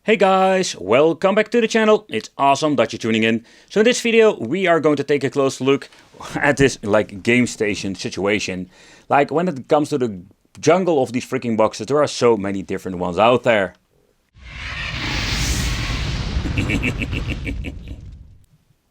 Hey guys, welcome back to the channel. It's awesome that you're tuning in. So in this video we are going to take a close look at this game station situation. Like when it comes to the jungle of these freaking boxes, there are so many different ones out there.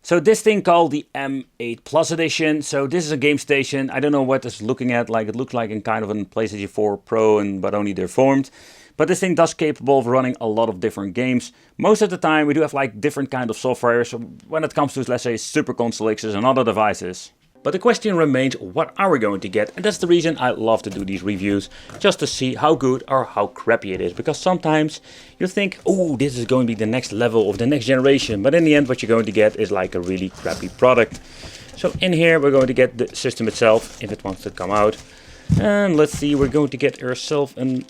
So this thing called the M8 Plus Edition. So this is a game station. I don't know what it's looking at. Like it looks like in kind of a PlayStation 4 Pro, but only deformed. But this thing does capable of running a lot of different games. Most of the time we do have like different kind of software. So when it comes to, let's say, Super Console X's and other devices. But the question remains, what are we going to get? And that's the reason I love to do these reviews. Just to see how good or how crappy it is. Because sometimes you think, oh, this is going to be the next level of the next generation. But in the end what you're going to get is like a really crappy product. So in here we're going to get the system itself, if it wants to come out. And let's see, we're going to get ourselves a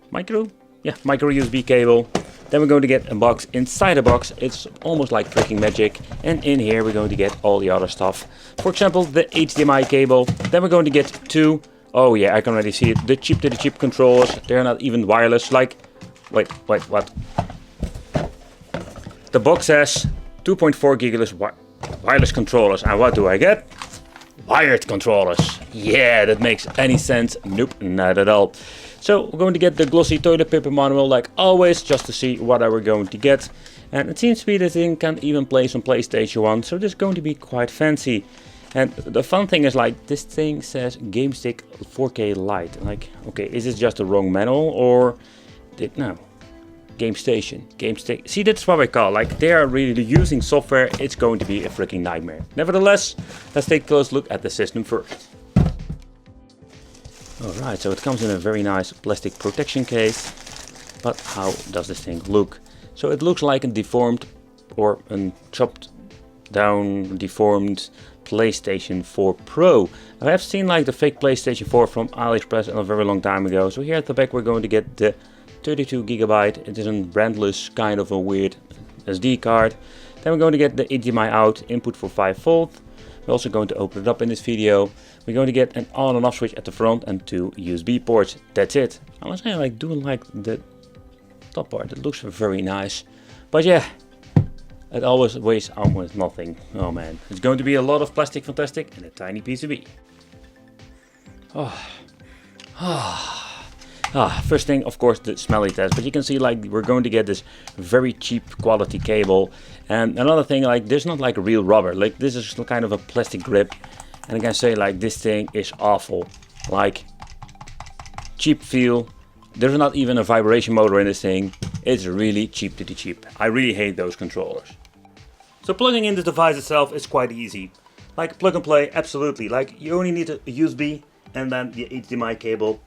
micro USB cable. Then we're going to get a box inside a box. It's almost like freaking magic. And in here we're going to get all the other stuff. For example, the HDMI cable. Then we're going to get two, oh yeah, I can already see it, the chip-to-the-chip controllers. They're not even wireless. Like, wait, what? The box says 2.4 gigahertz wireless controllers. And what do I get? Wired controllers. Yeah, that makes any sense? Nope, not at all. So we're going to get the glossy toilet paper manual like always, just to see what we're going to get. And it seems to be this thing can even play some PlayStation 1, so this is going to be quite fancy. And the fun thing is, like, this thing says GameStick 4K Lite. Like, okay, is this just the wrong manual or no? GameStation, GameStick. See, that's what I call, like, they are really using software. It's going to be a freaking nightmare. Nevertheless, let's take a close look at the system first. Alright, so it comes in a very nice plastic protection case. But how does this thing look? So it looks like a deformed or a chopped down deformed PlayStation 4 Pro. I have seen like the fake PlayStation 4 from AliExpress a very long time ago. So here at the back we're going to get the 32 gigabyte. It is a brandless kind of a weird SD card. Then we're going to get the HDMI out input for 5 volt. We're also going to open it up in this video. We're going to get an on and off switch at the front and 2 USB ports. That's it. I was like doing like the top part. It looks very nice. But yeah, it always weighs almost nothing. Oh man, it's going to be a lot of plastic fantastic and a tiny PCB. First thing, of course, the smelly test. But you can see like we're going to get this very cheap quality cable. And another thing, like there's not like real rubber. Like this is kind of a plastic grip. And I can say like this thing is awful. Like cheap feel. There's not even a vibration motor in this thing. It's really cheap to the cheap. I really hate those controllers. So plugging in the device itself is quite easy. Like plug and play, absolutely. Like you only need a USB and then the HDMI cable.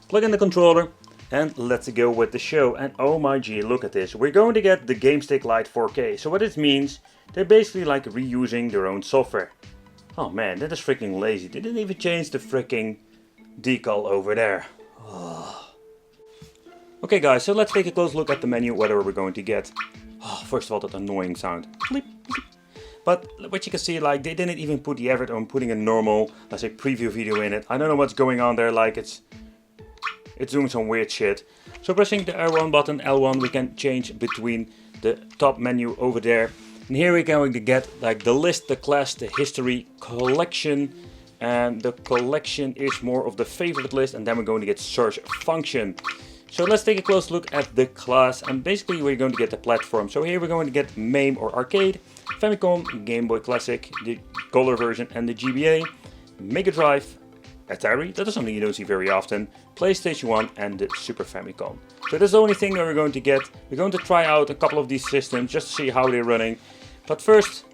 Plug in the controller and let's go with the show. And oh my gee, look at this. We're going to get the GameStick Lite 4K. So what this means, they're basically like reusing their own software. Oh man, that is freaking lazy. They didn't even change the freaking decal over there. Okay guys, so let's take a close look at the menu, whatever we're going to get. First of all, that annoying sound. Bleep, bleep. But what you can see, like they didn't even put the effort on putting a normal, let's say, preview video in it. I don't know what's going on there, like it's doing some weird shit. So pressing the R1 button, L1, we can change between the top menu over there. And here we're going to get like the list, the class, the history, collection. And the collection is more of the favorite list. And then we're going to get search function. So let's take a close look at the class. And basically we're going to get the platform. So here we're going to get MAME or arcade, Famicom, Game Boy Classic, the color version and the GBA, Mega Drive, Atari, that is something you don't see very often, PlayStation 1 and the Super Famicom. So that's the only thing that we're going to get. We're going to try out a couple of these systems just to see how they're running. But first,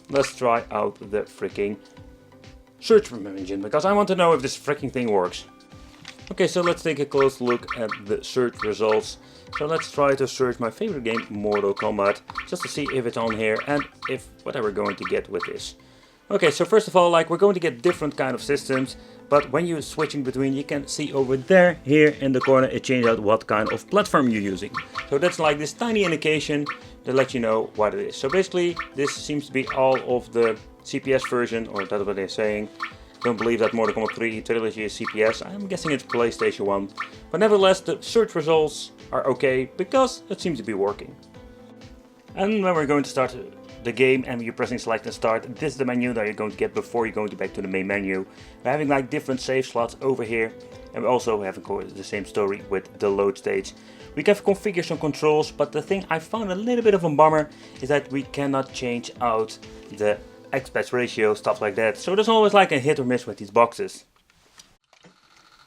let's try out the freaking search engine, because I want to know if this freaking thing works. Okay, so let's take a close look at the search results. So let's try to search my favorite game, Mortal Kombat, just to see if it's on here and if what we're going to get with this. Okay, so first of all, like we're going to get different kind of systems, but when you're switching between, you can see over there, here in the corner, it changes out what kind of platform you're using. So that's like this tiny indication that lets you know what it is. So basically, this seems to be all of the CPS version, or that's what they're saying. Don't believe that Mortal Kombat 3 Trilogy is CPS. I'm guessing it's PlayStation 1. But nevertheless, the search results are okay because it seems to be working. And when we're going to start the game and you're pressing select and start, this is the menu that you're going to get before you're going back to the main menu. We're having like different save slots over here, and we also have of course the same story with the load stage. We can configure some controls, but the thing I found a little bit of a bummer is that we cannot change out the aspect ratio, stuff like that. So there's always like a hit or miss with these boxes.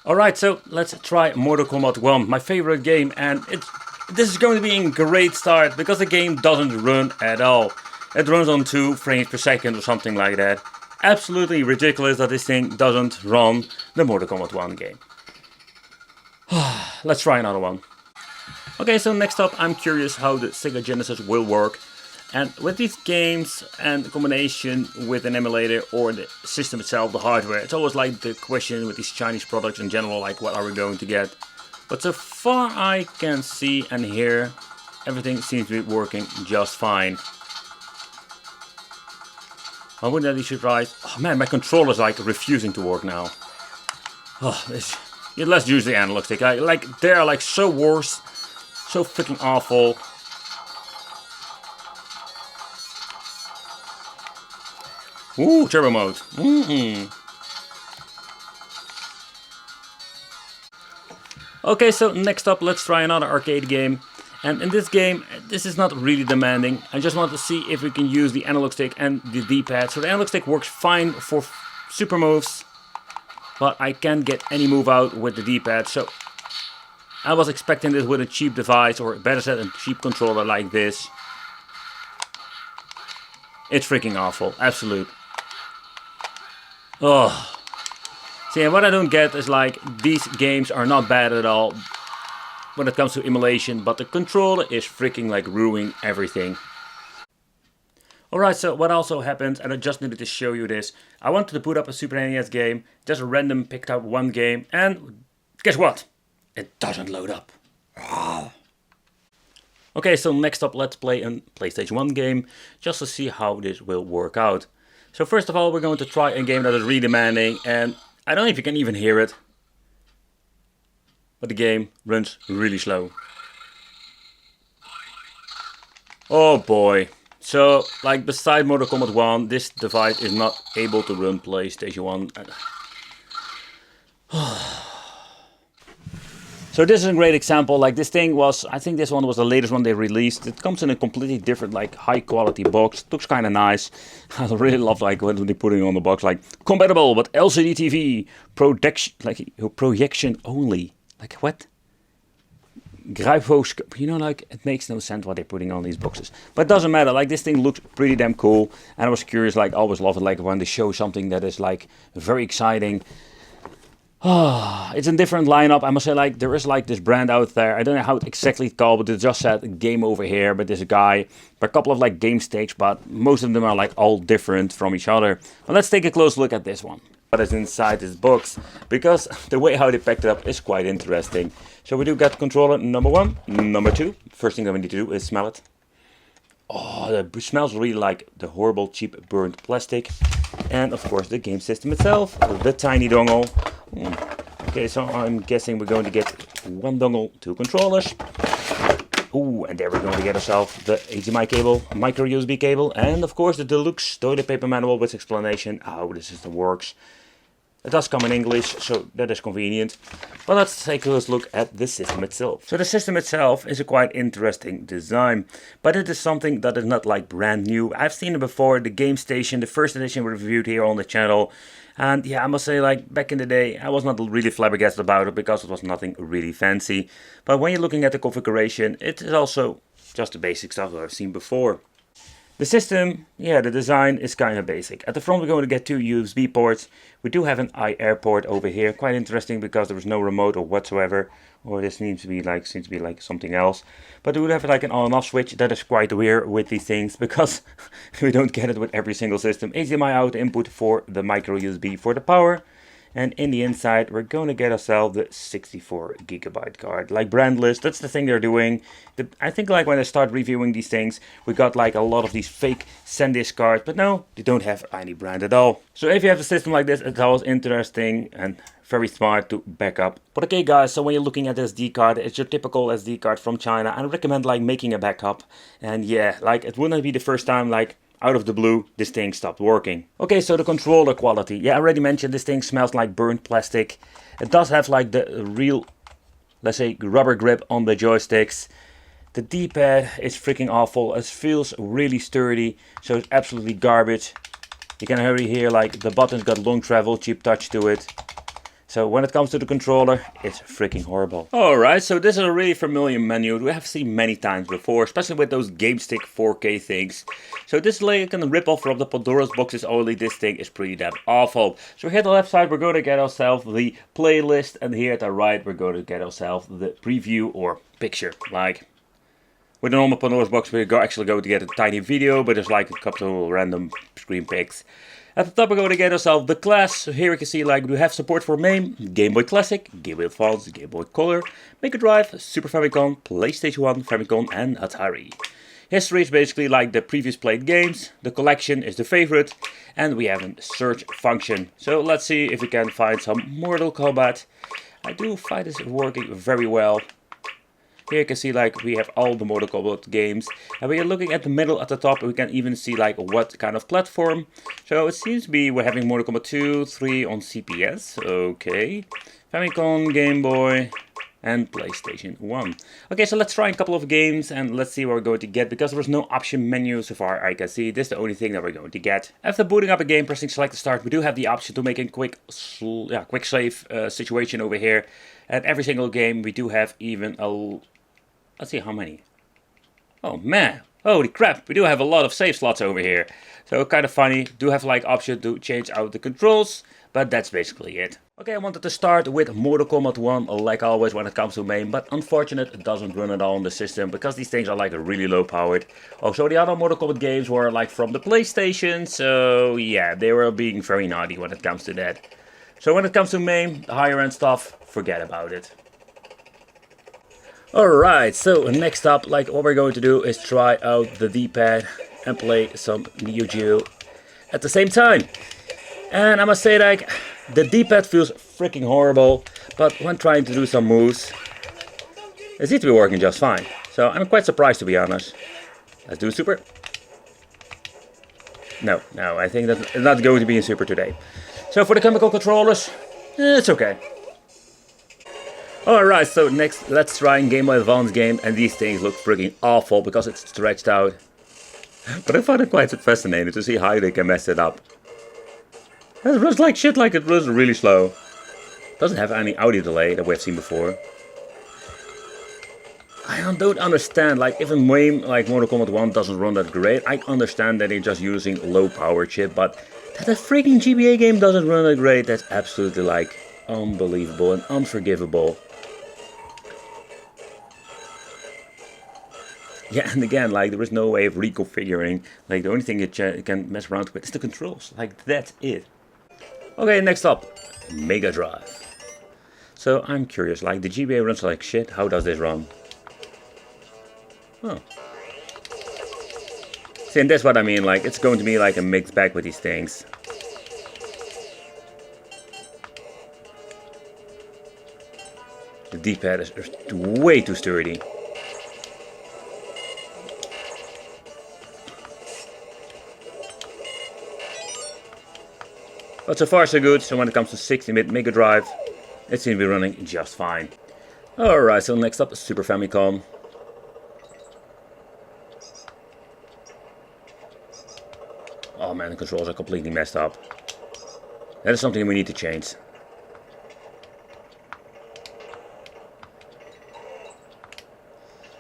Alright, so let's try Mortal Kombat 1, my favorite game, and this is going to be a great start because the game doesn't run at all. It runs on 2 frames per second or something like that. Absolutely ridiculous that this thing doesn't run the Mortal Kombat 1 game. Let's try another one. Okay, so next up I'm curious how the Sega Genesis will work. And with these games and the combination with an emulator or the system itself, the hardware, it's always like the question with these Chinese products in general, like what are we going to get? But so far I can see and hear, everything seems to be working just fine. I wouldn't that be surprised. Oh man, my controller's like refusing to work now. Oh, let's use the analog stick. Like they're like so worse, so freaking awful. Ooh, turbo mode. Okay, so next up, let's try another arcade game. And in this game, this is not really demanding. I just want to see if we can use the analog stick and the D-pad. So the analog stick works fine for super moves, but I can't get any move out with the D-pad. So I was expecting this with a cheap device, or better said, a cheap controller like this. It's freaking awful, absolute. Oh. See, and what I don't get is like, these games are not bad at all when it comes to emulation, but the controller is freaking like ruining everything. Alright, so what also happened, and I just needed to show you this. I wanted to put up a Super NES game, just a random picked out one game, and guess what? It doesn't load up. Okay, so next up let's play a PlayStation 1 game, just to see how this will work out. So first of all we're going to try a game that is really demanding, and I don't know if you can even hear it, but the game runs really slow. Oh boy. So, like beside Mortal Kombat 1, this device is not able to run PlayStation 1. So this is a great example. Like this thing was, I think this one was the latest one they released. It comes in a completely different, like high quality box. It looks kind of nice. I really love like what they putting on the box, like compatible with LCD TV, projection only. Like what? Gryphoscope. You know, like it makes no sense what they're putting on these boxes. But it doesn't matter. Like this thing looks pretty damn cool. And I was curious, like I always love it, like when they show something that is like very exciting. It's a different lineup. I must say, like there is like this brand out there. I don't know how it exactly called, but it just said game over here. But there's a guy, a couple of like game stakes, but most of them are like all different from each other. But let's take a close look at this one. What is inside this box, because the way how they packed it up is quite interesting. So we do get controller number 1, number 2. First thing that we need to do is smell it. Oh, it smells really like the horrible cheap burnt plastic. And of course the game system itself, the tiny dongle. Okay, so I'm guessing we're going to get 1 dongle, 2 controllers. Ooh, and there we're going to get ourselves the HDMI cable, micro USB cable, and of course the deluxe toilet paper manual with explanation how the system works. It does come in English, so that is convenient. But let's take a close look at the system itself. So the system itself is a quite interesting design, but it is something that is not like brand new. I've seen it before, the Game Station, the first edition we reviewed here on the channel. And yeah, I must say, like back in the day, I was not really flabbergasted about it because it was nothing really fancy. But when you're looking at the configuration, it is also just the basic stuff that I've seen before. The system, yeah, the design is kind of basic. At the front we're going to get 2 USB ports. We do have an IR port over here, quite interesting because there is no remote or whatsoever. Or this seems to be like something else. But we would have like an on and off switch. That is quite weird with these things because we don't get it with every single system. HDMI out input for the micro USB for the power. And in the inside, we're going to get ourselves the 64 gigabyte card. Like brandless, that's the thing they're doing. I think like when I start reviewing these things, we got like a lot of these fake SanDisk cards. But no, they don't have any brand at all. So if you have a system like this, it's always interesting and very smart to back up. But okay guys, so when you're looking at this SD card, it's your typical SD card from China. I recommend like making a backup. And yeah, like it wouldn't be the first time like out of the blue, this thing stopped working. Okay, so the controller quality. Yeah, I already mentioned this thing smells like burnt plastic. It does have like the real, let's say, rubber grip on the joysticks. The D-pad is freaking awful. It feels really sturdy, so it's absolutely garbage. You can already hear like the buttons got long travel, cheap touch to it. So when it comes to the controller, it's freaking horrible. Alright, so this is a really familiar menu we have seen many times before, especially with those GameStick 4K things. So this is like a rip-off from the Pandora's boxes, only this thing is pretty damn awful. So here at the left side we're going to get ourselves the playlist, and here at the right we're going to get ourselves the preview or picture. Like with a normal Pandora's box we're actually going to get a tiny video, but there's like a couple of random screen pics. At the top we're going to get ourselves the class. So here we can see like we have support for MAME, Game Boy Classic, Game Boy Advance, Game Boy Color, Mega Drive, Super Famicom, PlayStation 1, Famicom and Atari. History is basically like the previous played games, the collection is the favorite, and we have a search function. So let's see if we can find some Mortal Kombat. I do find this working very well. Here you can see like we have all the Mortal Kombat games, and when you're looking at the middle at the top we can even see like what kind of platform. So it seems to be we're having Mortal Kombat 2, 3 on CPS, okay, Famicom, Game Boy and PlayStation 1. Okay, so let's try a couple of games and let's see what we're going to get, because there's no option menu so far I can see. This is the only thing that we're going to get. After booting up a game, pressing select to start, we do have the option to make a quick save situation over here. And every single game we do have even a... Let's see how many. Oh man, holy crap, we do have a lot of save slots over here. So kind of funny, do have like option to change out the controls, but that's basically it. Okay, I wanted to start with Mortal Kombat 1 like always when it comes to MAME, but unfortunately it doesn't run at all on the system because these things are like really low powered. Also the other Mortal Kombat games were like from the PlayStation, so yeah, they were being very naughty when it comes to that. So when it comes to MAME, the higher end stuff, forget about it. Alright, so next up, like what we're going to do is try out the D-pad and play some Neo Geo at the same time. And I must say like, the D-pad feels freaking horrible, but when trying to do some moves, it seems to be working just fine. So I'm quite surprised to be honest. Let's do a super. No, I think that it's not going to be a super today. So for the chemical controllers, it's okay. Alright, so next let's try a Game Boy Advance game, and these things look freaking awful because it's stretched out. But I found it quite fascinating to see how they can mess it up. It runs like shit, like it runs really slow. Doesn't have any audio delay that we've seen before. I don't understand, like if a MAME like Mortal Kombat 1 doesn't run that great, I understand that they're just using low power chip, but that a freaking GBA game doesn't run that great, that's absolutely like unbelievable and unforgivable. Yeah, and again, like there is no way of reconfiguring. Like the only thing you can mess around with is the controls. Like that's it. Okay, next up, Mega Drive. So I'm curious, like the GBA runs like shit. How does this run? Oh. See, and that's what I mean. Like it's going to be like a mixed bag with these things. The D-pad is way too sturdy. But so far so good, so when it comes to 16-bit Mega Drive, it seems to be running just fine. Alright, so next up, Super Famicom. Oh man, the controls are completely messed up. That is something we need to change.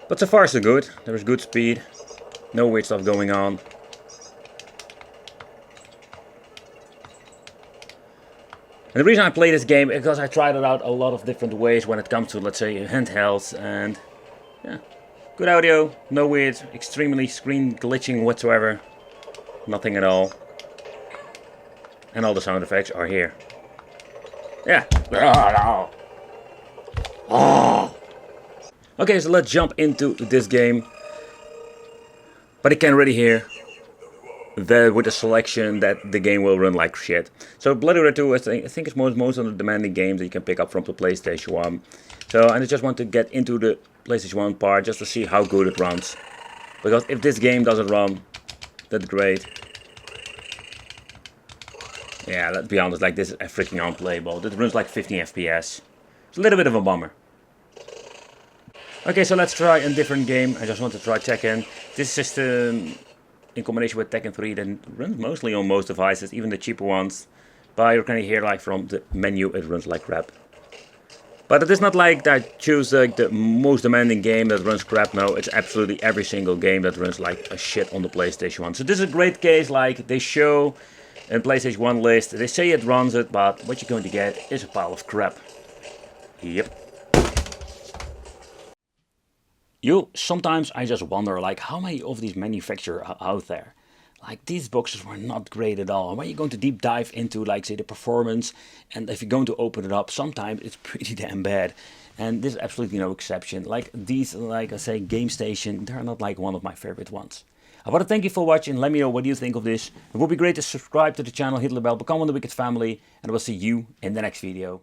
But so far so good, there is good speed, no weird stuff going on. And the reason I play this game is because I tried it out a lot of different ways when it comes to, let's say, handhelds, and yeah, good audio, no weird, extremely screen glitching whatsoever, nothing at all, and all the sound effects are here. Yeah. Oh. Okay, so let's jump into this game. But I can already hear that with the selection that the game will run like shit. So Bloody Roar 2, I think it's most of the demanding games that you can pick up from the PlayStation 1. So I just want to get into the PlayStation 1 part just to see how good it runs. Because if this game doesn't run, that's great. Yeah, let's be honest, like this is freaking unplayable. This runs like 15 FPS. It's a little bit of a bummer. Okay, so let's try a different game. I just want to try Tekken. This system, in combination with Tekken 3, that runs mostly on most devices, even the cheaper ones. But you can hear like from the menu, it runs like crap. But it is not like that I choose like the most demanding game that runs crap. No, it's absolutely every single game that runs like a shit on the PlayStation 1. So this is a great case, like they show in PlayStation 1 list, they say it runs it, but what you're going to get is a pile of crap. Yep. Sometimes I just wonder like how many of these manufacturers are out there. Like these boxes were not great at all. When you're going to deep dive into like say the performance and if you're going to open it up, sometimes it's pretty damn bad. And this is absolutely no exception. Like these, like I say, Game Station, they're not like one of my favorite ones. I want to thank you for watching. Let me know what you think of this. It would be great to subscribe to the channel, hit the bell, become one of the Wicked family, and I will see you in the next video.